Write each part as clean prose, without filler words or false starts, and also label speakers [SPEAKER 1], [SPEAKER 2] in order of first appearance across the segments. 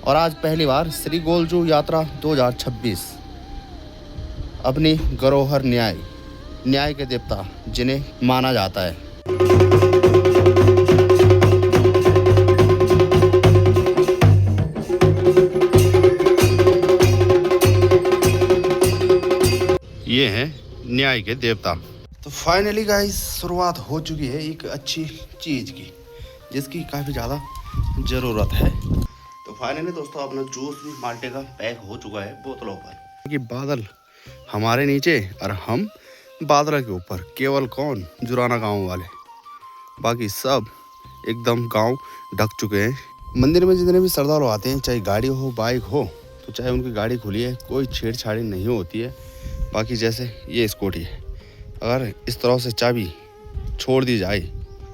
[SPEAKER 1] और आज पहली बार श्री गोलजू यात्रा 2026 अपनी गरोहर न्याय के देवता जिन्हें माना जाता है। ये हैं न्याय के देवता। तो फाइनली गाइस शुरुआत हो चुकी है एक अच्छी चीज़ की जिसकी काफ़ी ज़्यादा ज़रूरत है। तो फाइनली दोस्तों अपना जूस भी माल्टे का पैक हो चुका है बोतलों पर। कि बादल हमारे नीचे और हम बादल के ऊपर, केवल कौन, जुराना गांव वाले, बाकी सब एकदम गांव ढक चुके हैं। मंदिर में जितने भी श्रद्धालु आते हैं, चाहे गाड़ी हो बाइक हो, तो चाहे उनकी गाड़ी खुली है, कोई छेड़छाड़ी नहीं होती है। बाकी जैसे ये स्कूटी है, अगर इस तरह से चाबी छोड़ दी जाए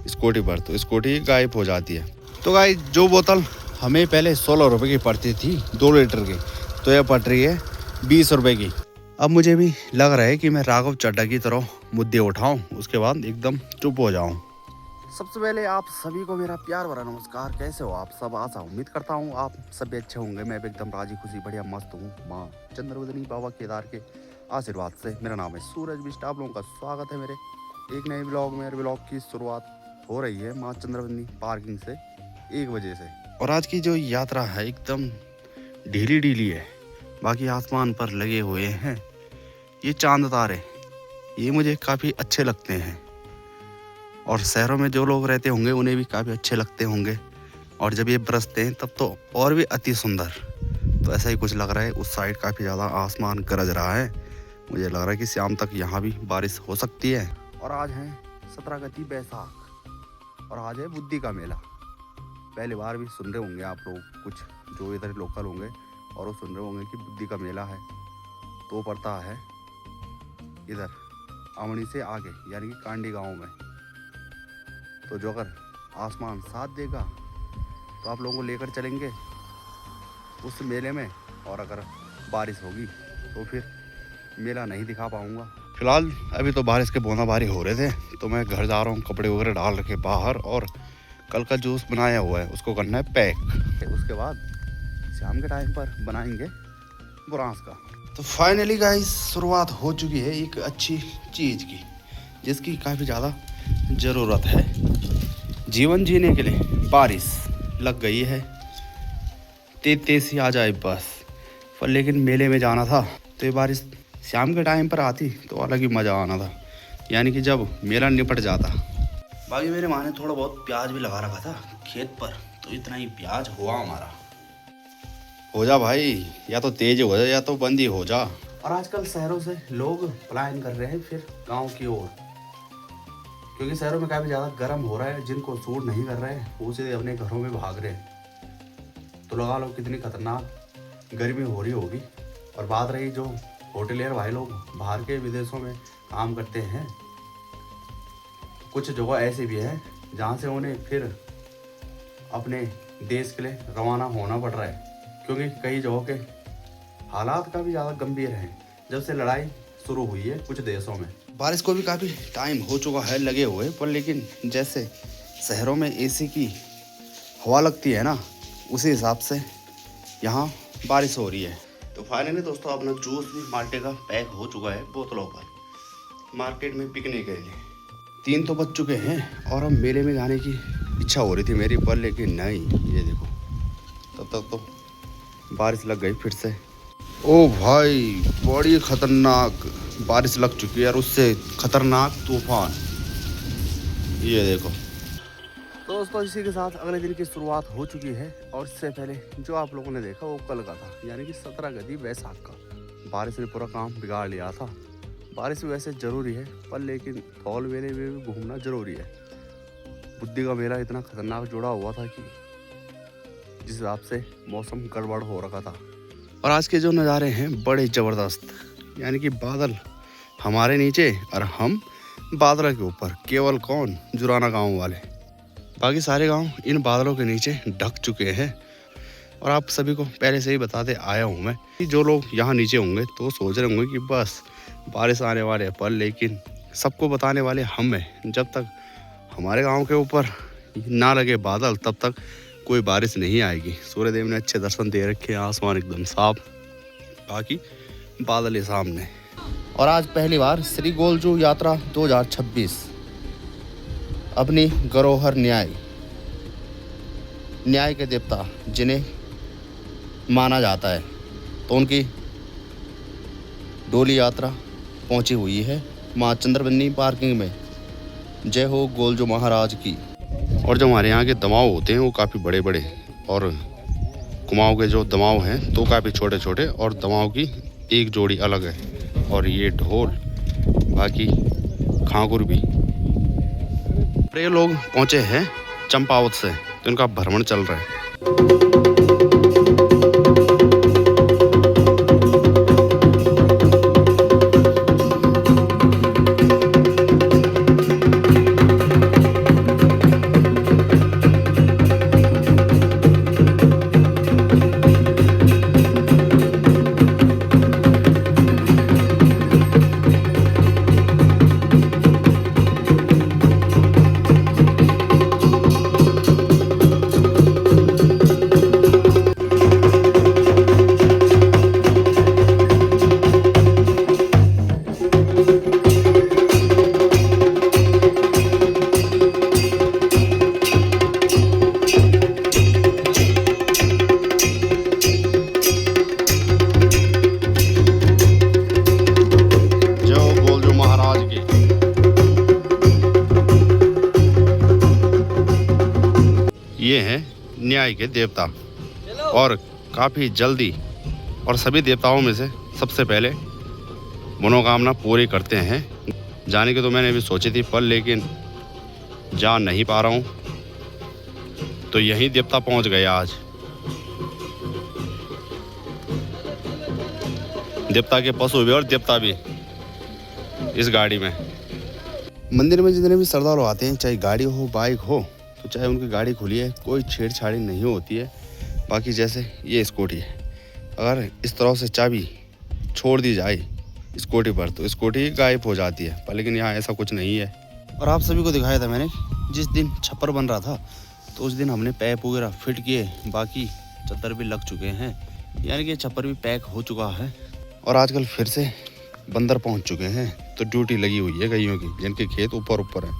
[SPEAKER 1] स्कूटी पर तो स्कूटी गायब हो जाती है। तो गाइस जो बोतल हमें पहले 16 रुपये की पड़ती थी 2 लीटर की, तो यह पड़ रही है 20 रुपये की। अब मुझे भी लग रहा है कि मैं राघव चड्ढा की तरह मुद्दे उठाऊं, उसके बाद एकदम चुप हो जाऊं। सबसे पहले आप सभी को मेरा प्यार भरा नमस्कार। कैसे हो आप सब? आशा उम्मीद करता हूँ आप सभी अच्छे होंगे। मैं भी एकदम राजी खुशी बढ़िया मस्त हूँ। माँ चंद्रवदनी बाबा केदार के आशीर्वाद से। मेरा नाम है सूरज बिष्ट। आप लोगों का स्वागत है मेरे एक नए ब्लॉग में। ब्लॉग की शुरुआत हो रही है माँ चंद्रवदनी पार्किंग से 1 बजे से। और आज की जो यात्रा है एकदम ढीली है। बाकी आसमान पर लगे हुए हैं ये चांद तारे, ये मुझे काफ़ी अच्छे लगते हैं। और शहरों में जो लोग रहते होंगे उन्हें भी काफ़ी अच्छे लगते होंगे। और जब ये बरसते हैं तब तो और भी अति सुंदर। तो ऐसा ही कुछ लग रहा है। उस साइड काफ़ी ज़्यादा आसमान गरज रहा है। मुझे लग रहा है कि शाम तक यहाँ भी बारिश हो सकती है। और आज है 17 गति बैसाख और आज है बुद्धि का मेला। पहली बार भी सुन रहे होंगे आप लोग, कुछ जो इधर लोकल होंगे और वो सुन रहे होंगे कि बुद्धि का मेला है। तो पड़ता है इधर आमणी से आगे, यानी कि कांडी गांव में। तो जो अगर आसमान साथ देगा तो आप लोगों को लेकर चलेंगे उस मेले में, और अगर बारिश होगी तो फिर मेला नहीं दिखा पाऊँगा। फिलहाल अभी तो बारिश के बूंदाबांदी हो रहे थे, तो मैं घर जा रहा हूँ कपड़े वगैरह डाल रखे बाहर, और कल का जूस बनाया हुआ है उसको करना है पैक। उसके बाद शाम के टाइम पर बनाएंगे बुरांस का। तो फाइनली गाइस शुरुआत हो चुकी है एक अच्छी चीज़ की जिसकी काफ़ी ज़्यादा ज़रूरत है जीवन जीने के लिए। बारिश लग गई है, तेज ही आ जाए बस। पर लेकिन मेले में जाना था तो ये बारिश शाम के टाइम पर आती तो अलग ही मज़ा आना था, यानी कि जब मेला निपट जाता। बाकी मेरे माँ ने थोड़ा बहुत प्याज भी लगा रखा था खेत पर, तो इतना ही प्याज हुआ हमारा। हो जा भाई, या तो तेज हो जा या तो बंद ही हो जा। और आजकल शहरों से लोग पलायन कर रहे हैं फिर गांव की ओर, क्योंकि शहरों में काफ़ी ज़्यादा गर्म हो रहा है। जिनको सूट नहीं कर रहे हैं वो सीधे अपने घरों में भाग रहे हैं। तो लगा लो कितनी खतरनाक गर्मी हो रही होगी। और बात रही जो होटलियर भाई लोग बाहर के विदेशों में काम करते हैं, कुछ जगह ऐसे भी हैं जहाँ से उन्हें फिर अपने देश के लिए रवाना होना पड़ रहा है, क्योंकि कई जगहों के हालात काफ़ी ज़्यादा गंभीर हैं जब से लड़ाई शुरू हुई है कुछ देशों में। बारिश को भी काफ़ी टाइम हो चुका है लगे हुए, पर लेकिन जैसे शहरों में एसी की हवा लगती है ना, उसी हिसाब से यहाँ बारिश हो रही है। तो फाइनली दोस्तों अपना जूस भी माल्टे का पैक हो चुका है बोतलों पर मार्केट में बिकने के लिए। 3 तो बज चुके हैं और अब मेले में जाने की इच्छा हो रही थी मेरी, पर लेकिन नहीं। ये देखो तब तक तो बारिश लग गई फिर से। ओ भाई बड़ी खतरनाक बारिश लग चुकी है, और उससे खतरनाक तूफान। ये देखो दोस्तों, इसी के साथ अगले दिन की शुरुआत हो चुकी है। और इससे पहले जो आप लोगों ने देखा वो कल का था, यानी कि 17 गति बैसाख का। बारिश ने पूरा काम बिगाड़ लिया था। बारिश भी वैसे ज़रूरी है, पर लेकिन फॉल मेले में भी घूमना ज़रूरी है। बुद्धि का मेला इतना खतरनाक जुड़ा हुआ था कि जिस हिसाब से मौसम गड़बड़ हो रखा था। और आज के जो नज़ारे हैं बड़े ज़बरदस्त, यानी कि बादल हमारे नीचे और हम बादल के ऊपर, केवल कौन, जुराना गांव वाले। बाकी सारे गांव इन बादलों के नीचे ढक चुके हैं। और आप सभी को पहले से ही बताते आया हूं मैं कि जो लोग यहाँ नीचे होंगे तो सोच रहे होंगे कि बस बारिश आने वाले हैं, पर लेकिन सबको बताने वाले हम हैं। जब तक हमारे गांव के ऊपर ना लगे बादल तब तक कोई बारिश नहीं आएगी। सूर्यदेव ने अच्छे दर्शन दे रखे हैं, आसमान एकदम साफ, बाकी बादल है सामने। और आज पहली बार श्री गोलजू यात्रा 2026 अपनी गरोहर न्याय के देवता जिन्हें माना जाता है, तो उनकी डोली यात्रा पहुंची हुई है माँ चंद्रबनी पार्किंग में। जय हो गोलजू महाराज की। और जो हमारे यहाँ के दमाव होते हैं वो काफ़ी बड़े बड़े, और कुमाऊँ के जो दमाव हैं तो काफ़ी छोटे छोटे, और दमाव की एक जोड़ी अलग है। और ये ढोल, बाकी खांगुर भी। ये लोग पहुँचे हैं चंपावत से, तो इनका भ्रमण चल रहा है। ये हैं न्याय के देवता, और काफ़ी जल्दी, और सभी देवताओं में से सबसे पहले मनोकामना पूरी करते हैं। जाने की तो मैंने भी सोची थी, पर लेकिन जा नहीं पा रहा हूँ, तो यही देवता पहुँच गए आज। देवता के पशु भी और देवता भी इस गाड़ी में। मंदिर में जितने भी श्रद्धालु आते हैं, चाहे गाड़ी हो बाइक हो, तो चाहे उनकी गाड़ी खुली है, कोई छेड़छाड़ी नहीं होती है। बाकी जैसे ये स्कूटी है, अगर इस तरह से चाबी छोड़ दी जाए स्कूटी पर तो स्कूटी गायब हो जाती है, पर लेकिन यहाँ ऐसा कुछ नहीं है। और आप सभी को दिखाया था मैंने, जिस दिन छप्पर बन रहा था तो उस दिन हमने पैप वगैरह फिट किए, बाकी चद्दर भी लग चुके हैं, यानी कि छप्पर भी पैक हो चुका है। और आजकल फिर से बंदर पहुँच चुके हैं, तो ड्यूटी लगी हुई है गईयों की, जिनके खेत ऊपर है,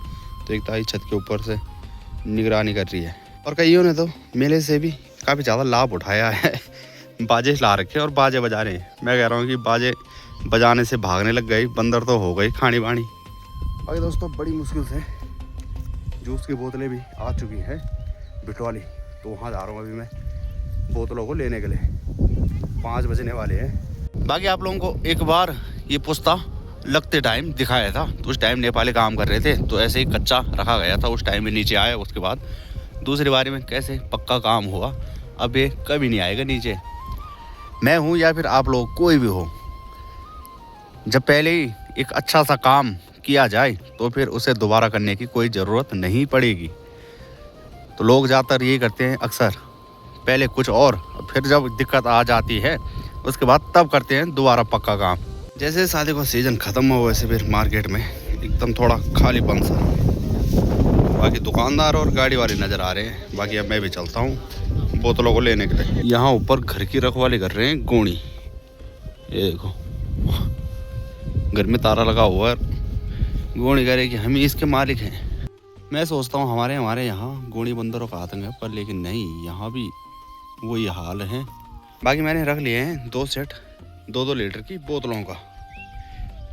[SPEAKER 1] तो एक ताई छत के ऊपर से निगरानी कर रही है। और कईयों ने तो मेले से भी काफ़ी ज़्यादा लाभ उठाया है। बाजे ला रखे और बाजे बजा रहे हैं। मैं कह रहा हूँ कि बाजे बजाने से भागने लग गए, बंदर तो हो गई खानी बानी। बाकी दोस्तों बड़ी मुश्किल से जूस की बोतलें भी आ चुकी है बिटवाली, तो वहाँ जा रहा हूँ अभी मैं बोतलों को लेने के लिए। 5 बजने वाले हैं। बाकी आप लोगों को एक बार ये पुस्ता लगते टाइम दिखाया था, तो उस टाइम नेपाली काम कर रहे थे, तो ऐसे ही कच्चा रखा गया था, उस टाइम में नीचे आया। उसके बाद दूसरी बारी में कैसे पक्का काम हुआ, अब ये कभी नहीं आएगा नीचे। मैं हूँ या फिर आप लोग कोई भी हो, जब पहले ही एक अच्छा सा काम किया जाए तो फिर उसे दोबारा करने की कोई ज़रूरत नहीं पड़ेगी। तो लोग ज़्यादातर यही करते हैं अक्सर, पहले कुछ और, फिर जब दिक्कत आ जाती है उसके बाद तब करते हैं दोबारा पक्का काम। जैसे शादी का सीज़न ख़त्म हो, वैसे फिर मार्केट में एकदम थोड़ा खालीपन सा। बाकी दुकानदार और गाड़ी वाले नज़र आ रहे हैं। बाकी अब मैं भी चलता हूँ बोतलों को लेने के लिए। यहाँ ऊपर घर की रखवाली कर रहे हैं गोणी, ये देखो घर में तारा लगा हुआ है। गोणी कह रहे कि हम ही इसके मालिक हैं। मैं सोचता हूँ हमारे यहाँ गोणी बंदरों का आतंक है, पर लेकिन नहीं, यहाँ भी वही हाल है। बाकी मैंने रख लिए हैं 2 सेट 2-2 लीटर की बोतलों का,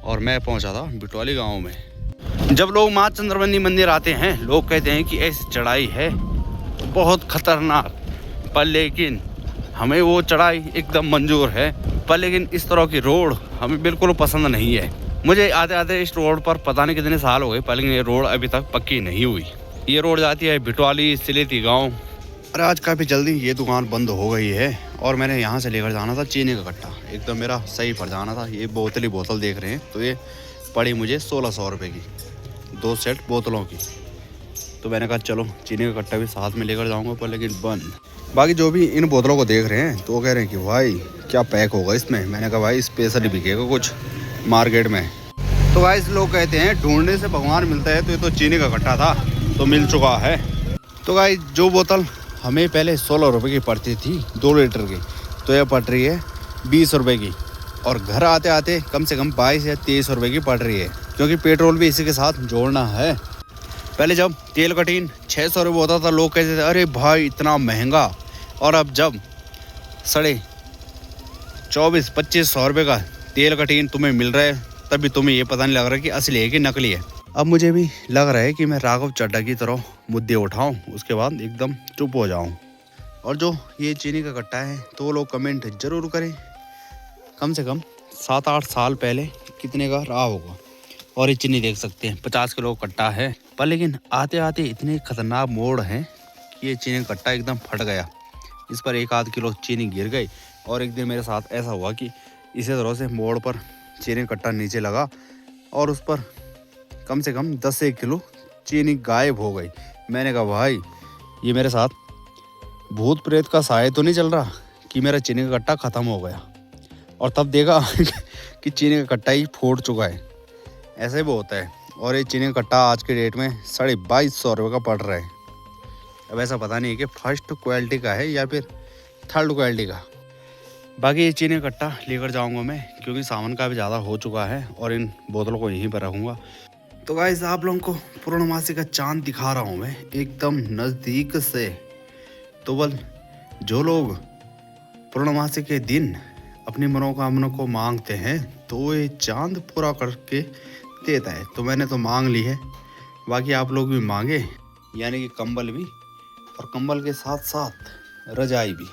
[SPEAKER 1] और मैं पहुंचा था बिटवाली गांव में। जब लोग माँ चंद्रबनी मंदिर आते हैं, लोग कहते हैं कि ऐसी चढ़ाई है बहुत खतरनाक, पर लेकिन हमें वो चढ़ाई एकदम मंजूर है। पर लेकिन इस तरह की रोड हमें बिल्कुल पसंद नहीं है। मुझे आते आते इस रोड पर पता नहीं कितने साल हो गए, पर लेकिन ये रोड अभी तक पक्की नहीं हुई। ये रोड जाती है बिटवाली सिलेती गाँव। और आज काफ़ी जल्दी ये दुकान बंद हो गई है, और मैंने यहाँ से लेकर जाना था चीनी का कट्टा, एकदम मेरा सही पड़ जाना था। ये बोतल देख रहे हैं, तो ये पड़ी मुझे 1600 रुपये की 2 सेट बोतलों की। तो मैंने कहा चलो चीनी का कट्टा भी साथ में लेकर जाऊँगा, पर लेकिन बंद। बाकी जो भी इन बोतलों को देख रहे हैं तो वो कह रहे हैं कि भाई क्या पैक होगा इसमें। मैंने कहा भाई स्पेशल बिकेगा कुछ मार्केट में। तो भाई लोग कहते हैं ढूंढने से भगवान मिलता है, तो ये तो चीनी का कट्टा था तो मिल चुका है। तो भाई जो बोतल हमें पहले 16 रुपये की पड़ती थी 2 लीटर की, तो यह पड़ रही है 20 रुपये की। और घर आते आते कम से कम 22 या 23 रुपये की पड़ रही है, क्योंकि पेट्रोल भी इसी के साथ जोड़ना है। पहले जब तेल का टीन 600 रुपये होता था, लोग कहते थे अरे भाई इतना महंगा। और अब जब 2400-2500 रुपये का तेल का टीन तुम्हें मिल रहा है, तभी तुम्हें ये पता नहीं लग रहा कि असली है कि नकली है। अब मुझे भी लग रहा है कि मैं राघव चड्ढा की तरह मुद्दे उठाऊं, उसके बाद एकदम चुप हो जाऊं। और जो ये चीनी का कट्टा है, तो लोग कमेंट ज़रूर करें कम से कम 7-8 साल पहले कितने का रहा होगा। और ये चीनी देख सकते हैं 50 किलो कट्टा है, पर लेकिन आते आते इतने खतरनाक मोड़ हैं कि ये चीनी का कट्टा एकदम फट गया। इस पर 1-8 किलो चीनी गिर गई। और एक दिन मेरे साथ ऐसा हुआ कि इसी तरह से मोड़ पर चीनी का कट्टा नीचे लगा और उस पर कम से कम 10 से 1 किलो चीनी गायब हो गई। मैंने कहा भाई ये मेरे साथ भूत प्रेत का साया तो नहीं चल रहा कि मेरा चीनी का कट्टा ख़त्म हो गया। और तब देखा कि चीनी का कट्टा ही फूट चुका है। ऐसे भी होता है। और ये चीनी का कट्टा आज के डेट में 2250 रुपये का पड़ रहा है। अब ऐसा पता नहीं है कि फर्स्ट क्वालिटी का है या फिर थर्ड क्वालिटी का। बाकी ये चीनी का कट्टा लेकर जाऊंगा मैं, क्योंकि सामान का भी ज़्यादा हो चुका है और इन बोतलों को यहीं पर रखूँगा। तो गाइस आप लोगों को पूर्णमासी का चांद दिखा रहा हूँ मैं एकदम नज़दीक से। तो बल जो लोग पूर्णमासी के दिन अपनी मनोकामना को मांगते हैं, तो ये चांद पूरा करके देता है। तो मैंने तो मांग ली है, बाकी आप लोग भी मांगे, यानी कि कंबल भी, और कंबल के साथ साथ रजाई भी।